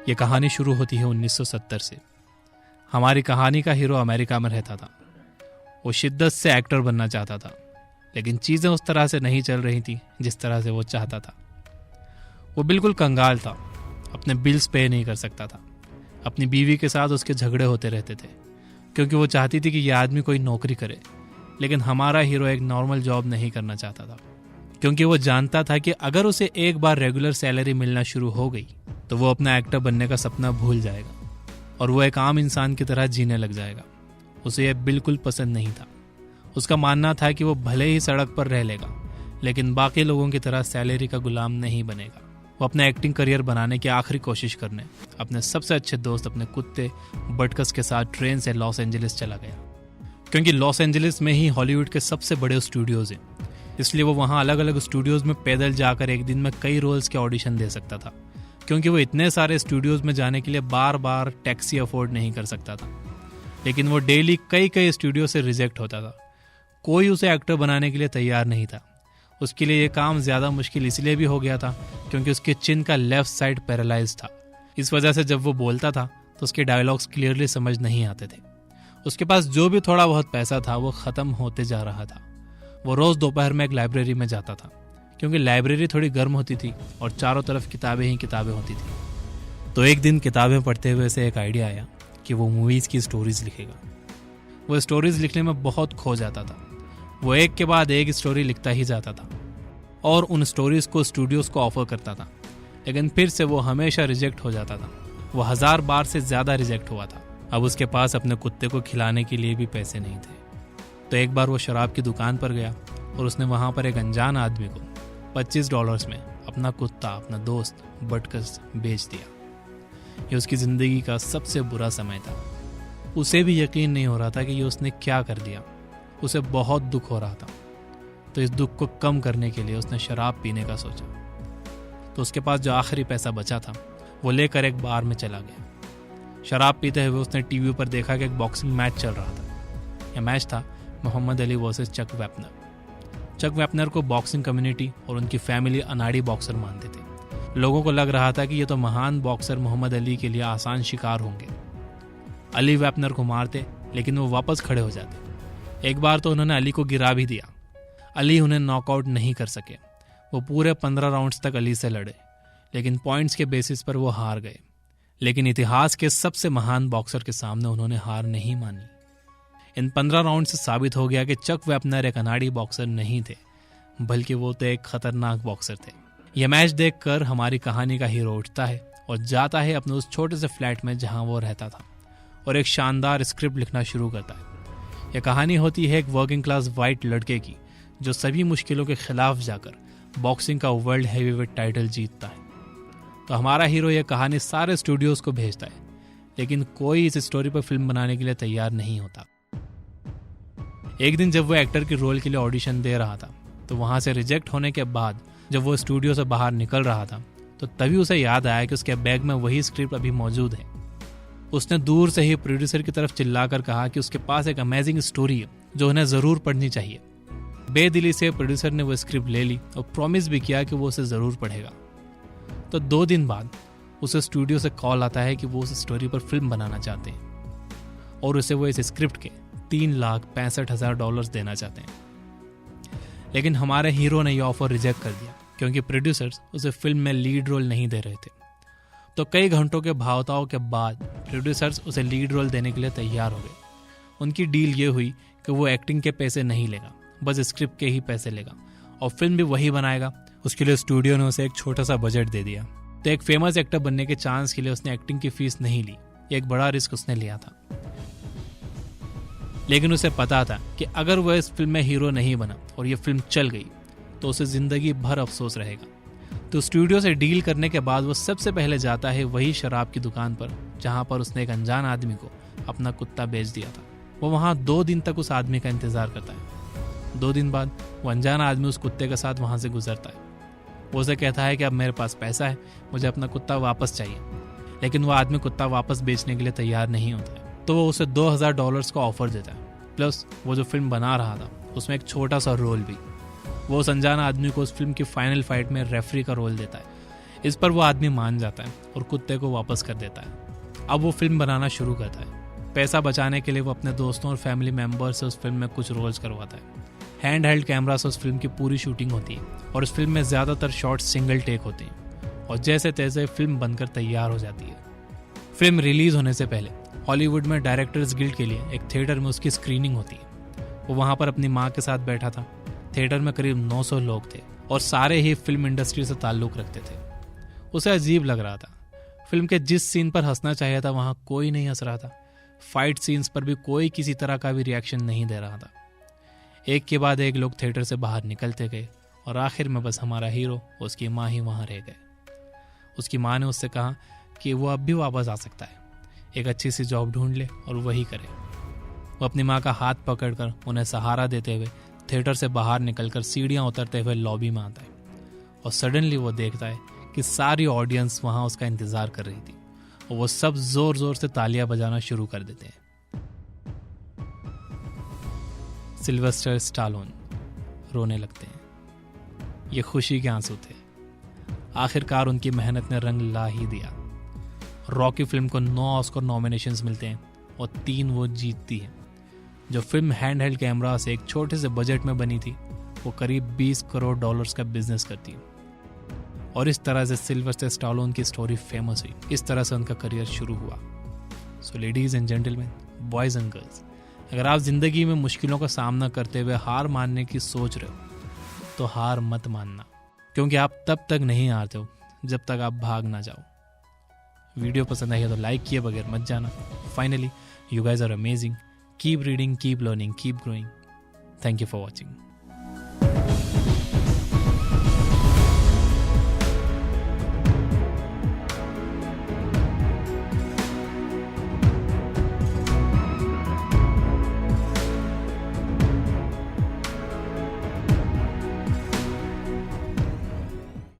ये कहानी शुरू होती है 1970 से। हमारी कहानी का हीरो अमेरिका में रहता था। वो शिद्दत से एक्टर बनना चाहता था, लेकिन चीज़ें उस तरह से नहीं चल रही थी जिस तरह से वो चाहता था। वो बिल्कुल कंगाल था, अपने बिल्स पे नहीं कर सकता था। अपनी बीवी के साथ उसके झगड़े होते रहते थे, क्योंकि वो चाहती थी कि यह आदमी कोई नौकरी करे। लेकिन हमारा हीरो एक नॉर्मल जॉब नहीं करना चाहता था, क्योंकि वो जानता था कि अगर उसे एक बार रेगुलर सैलरी मिलना शुरू हो गई तो वो अपना एक्टर बनने का सपना भूल जाएगा और वो एक आम इंसान की तरह जीने लग जाएगा। उसे यह बिल्कुल पसंद नहीं था। उसका मानना था कि वो भले ही सड़क पर रह लेगा, लेकिन बाकी लोगों की तरह सैलरी का गुलाम नहीं बनेगा। वो अपना एक्टिंग करियर बनाने की आखिरी कोशिश करने अपने सबसे अच्छे दोस्त अपने कुत्ते बटकस के साथ ट्रेन से लॉस एंजलिस चला गया, क्योंकि लॉस एंजलिस में ही हॉलीवुड के सबसे बड़े स्टूडियोज हैं। इसलिए वो वहाँ अलग अलग स्टूडियोज में पैदल जाकर एक दिन में कई रोल्स के ऑडिशन दे सकता था, क्योंकि वो इतने सारे स्टूडियोज में जाने के लिए बार बार टैक्सी अफोर्ड नहीं कर सकता था। लेकिन वो डेली कई स्टूडियो से रिजेक्ट होता था। कोई उसे एक्टर बनाने के लिए तैयार नहीं था। उसके लिए ये काम ज़्यादा मुश्किल इसलिए भी हो गया था क्योंकि उसके चिन का लेफ्ट साइड पैरालाइज था। इस वजह से जब वो बोलता था तो उसके डायलॉग्स क्लियरली समझ नहीं आते थे। उसके पास जो भी थोड़ा बहुत पैसा था वो ख़त्म होते जा रहा था। वो रोज़ दोपहर में एक लाइब्रेरी में जाता था, क्योंकि लाइब्रेरी थोड़ी गर्म होती थी और चारों तरफ किताबें ही किताबें होती थी। तो एक दिन किताबें पढ़ते हुए से एक आइडिया आया कि वो मूवीज़ की स्टोरीज़ लिखेगा। वो स्टोरीज़ लिखने में बहुत खो जाता था। वो एक के बाद एक स्टोरी लिखता ही जाता था और उन स्टोरीज़ को स्टूडियोज़ को ऑफर करता था, लेकिन फिर से वो हमेशा रिजेक्ट हो जाता था। वो 1000 बार से ज़्यादा रिजेक्ट हुआ था। अब उसके पास अपने कुत्ते को खिलाने के लिए भी पैसे नहीं थे। तो एक बार वो शराब की दुकान पर गया और उसने वहाँ पर एक अनजान आदमी को $25 में अपना कुत्ता, अपना दोस्त बटकस बेच दिया। ये उसकी ज़िंदगी का सबसे बुरा समय था। उसे भी यकीन नहीं हो रहा था कि ये उसने क्या कर दिया। उसे बहुत दुख हो रहा था। तो इस दुख को कम करने के लिए उसने शराब पीने का सोचा। तो उसके पास जो आखिरी पैसा बचा था वो लेकर एक बार में चला गया। शराब पीते हुए उसने टीवी पर देखा कि एक बॉक्सिंग मैच चल रहा था। यह मैच था मोहम्मद अली वर्सेस चक वेपनर। चक वेपनर को बॉक्सिंग कम्युनिटी और उनकी फैमिली अनाड़ी बॉक्सर मानते थे। लोगों को लग रहा था कि ये तो महान बॉक्सर मोहम्मद अली के लिए आसान शिकार होंगे। अली वेपनर को मारते, लेकिन वो वापस खड़े हो जाते। एक बार तो उन्होंने अली को गिरा भी दिया। अली उन्हें नॉकआउट नहीं कर सके। वो पूरे 15 राउंड्स तक अली से लड़े, लेकिन पॉइंट्स के बेसिस पर वो हार गए। लेकिन इतिहास के सबसे महान बॉक्सर के सामने उन्होंने हार नहीं मानी। इन 15 राउंड से साबित हो गया कि चक वेपनर एक अनाड़ी बॉक्सर नहीं थे, बल्कि वो तो एक खतरनाक बॉक्सर थे। यह मैच देखकर हमारी कहानी का हीरो उठता है और जाता है अपने उस छोटे से फ्लैट में जहां वो रहता था और एक शानदार स्क्रिप्ट लिखना शुरू करता है। यह कहानी होती है एक वर्किंग क्लास वाइट लड़के की जो सभी मुश्किलों के खिलाफ जाकर बॉक्सिंग का वर्ल्ड हैवीवेट टाइटल जीतता है। तो हमारा हीरो यह कहानी सारे स्टूडियोज को भेजता है, लेकिन कोई इस स्टोरी पर फिल्म बनाने के लिए तैयार नहीं होता। एक दिन जब वो एक्टर के रोल के लिए ऑडिशन दे रहा था, तो वहां से रिजेक्ट होने के बाद जब वो स्टूडियो से बाहर निकल रहा था, तो तभी उसे याद आया कि उसके बैग में वही स्क्रिप्ट अभी मौजूद है। उसने दूर से ही प्रोड्यूसर की तरफ चिल्लाकर कहा कि उसके पास एक अमेजिंग स्टोरी है जो उन्हें जरूर पढ़नी चाहिए। बेदिली से प्रोड्यूसर ने वो स्क्रिप्ट ले ली और प्रॉमिस भी किया कि वो उसे जरूर पढ़ेगा। तो 2 दिन बाद उसे स्टूडियो से कॉल आता है कि वो उस स्टोरी पर फिल्म बनाना चाहते हैं और उसे वो इस स्क्रिप्ट के $3,65,000 देना चाहते हैं। लेकिन हमारे हीरो ने यह ऑफर रिजेक्ट कर दिया, क्योंकि प्रोड्यूसर्स उसे फिल्म में लीड रोल नहीं दे रहे थे। तो कई घंटों के भावताओं के बाद प्रोड्यूसर्स उसे लीड रोल देने के लिए तैयार हो गए। उनकी डील ये हुई कि वो एक्टिंग के पैसे नहीं लेगा, बस स्क्रिप्ट के ही पैसे लेगा और फिल्म भी वही बनाएगा। उसके लिए स्टूडियो ने उसे एक छोटा सा बजट दे दिया। तो एक फेमस एक्टर बनने के चांस के लिए उसने एक्टिंग की फीस नहीं ली। एक बड़ा रिस्क उसने लिया था, लेकिन उसे पता था कि अगर वह इस फिल्म में हीरो नहीं बना और ये फिल्म चल गई तो उसे जिंदगी भर अफसोस रहेगा। तो स्टूडियो से डील करने के बाद वो सबसे पहले जाता है वही शराब की दुकान पर जहां पर उसने एक अनजान आदमी को अपना कुत्ता बेच दिया था। वो वहां 2 दिन तक उस आदमी का इंतजार करता है। 2 दिन बाद वो अनजान आदमी उस कुत्ते के साथ वहां से गुजरता है। वो उसे कहता है कि अब मेरे पास पैसा है, मुझे अपना कुत्ता वापस चाहिए। लेकिन वो आदमी कुत्ता वापस बेचने के लिए तैयार नहीं होता है। तो वो उसे $2,000 का ऑफर देता है, प्लस वो जो फिल्म बना रहा था उसमें एक छोटा सा रोल भी। वो उस अनजान आदमी को उस फिल्म की फाइनल फाइट में रेफरी का रोल देता है। इस पर वो आदमी मान जाता है और कुत्ते को वापस कर देता है। अब वो फिल्म बनाना शुरू करता है। पैसा बचाने के लिए वो अपने दोस्तों और फैमिली मेंबर से उस फिल्म में कुछ रोल्स करवाता है। हैंड हेल्ड कैमरा से उस फिल्म की पूरी शूटिंग होती है और उस फिल्म में ज़्यादातर शॉट्स सिंगल टेक होते हैं और जैसे तैसे फिल्म बनकर तैयार हो जाती है। फिल्म रिलीज होने से पहले हॉलीवुड में डायरेक्टर्स गिल्ड के लिए एक थिएटर में उसकी स्क्रीनिंग होती है। वो वहाँ पर अपनी माँ के साथ बैठा था। थिएटर में करीब 900 लोग थे और सारे ही फिल्म इंडस्ट्री से ताल्लुक़ रखते थे। उसे अजीब लग रहा था। फिल्म के जिस सीन पर हंसना चाहिए था वहाँ कोई नहीं हंस रहा था। फाइट सीन्स पर भी कोई किसी तरह का भी रिएक्शन नहीं दे रहा था। एक के बाद एक लोग थिएटर से बाहर निकलते गए और आखिर में बस हमारा हीरो, उसकी माँ ही वहाँ रह गए। उसकी माँ ने उससे कहा कि वो अब भी वापस आ सकता है, एक अच्छी सी जॉब ढूंढ ले और वही करे। वो अपनी माँ का हाथ पकड़कर उन्हें सहारा देते हुए थिएटर से बाहर निकलकर सीढ़ियाँ उतरते हुए लॉबी में आता है और सडनली वो देखता है कि सारी ऑडियंस वहाँ उसका इंतज़ार कर रही थी और वो सब जोर जोर से तालियां बजाना शुरू कर देते हैं। सिल्वेस्टर स्टालोन रोने लगते हैं। ये खुशी के आंसू थे। आखिरकार उनकी मेहनत ने रंग ला ही दिया। रॉकी फिल्म को 9 ऑस्कर नॉमिनेशंस मिलते हैं और 3 वो जीतती है। जो फिल्म हैंड हेल्ड कैमरा से एक छोटे से बजट में बनी थी वो करीब $20 करोड़ का बिजनेस करती है। और इस तरह से सिल्वेस्टर स्टालोन की स्टोरी फेमस हुई। इस तरह से उनका करियर शुरू हुआ। So ladies and gentleman, boys and girls, अगर आप जिंदगी में मुश्किलों का सामना करते हुए हार मानने की सोच रहे हो तो हार मत मानना, क्योंकि आप तब तक नहीं हारते हो जब तक आप भाग ना जाओ। वीडियो पसंद आई है तो लाइक किए बगैर मत जाना। Finally, you guys are amazing. Keep reading, keep learning, keep growing. Thank you for watching.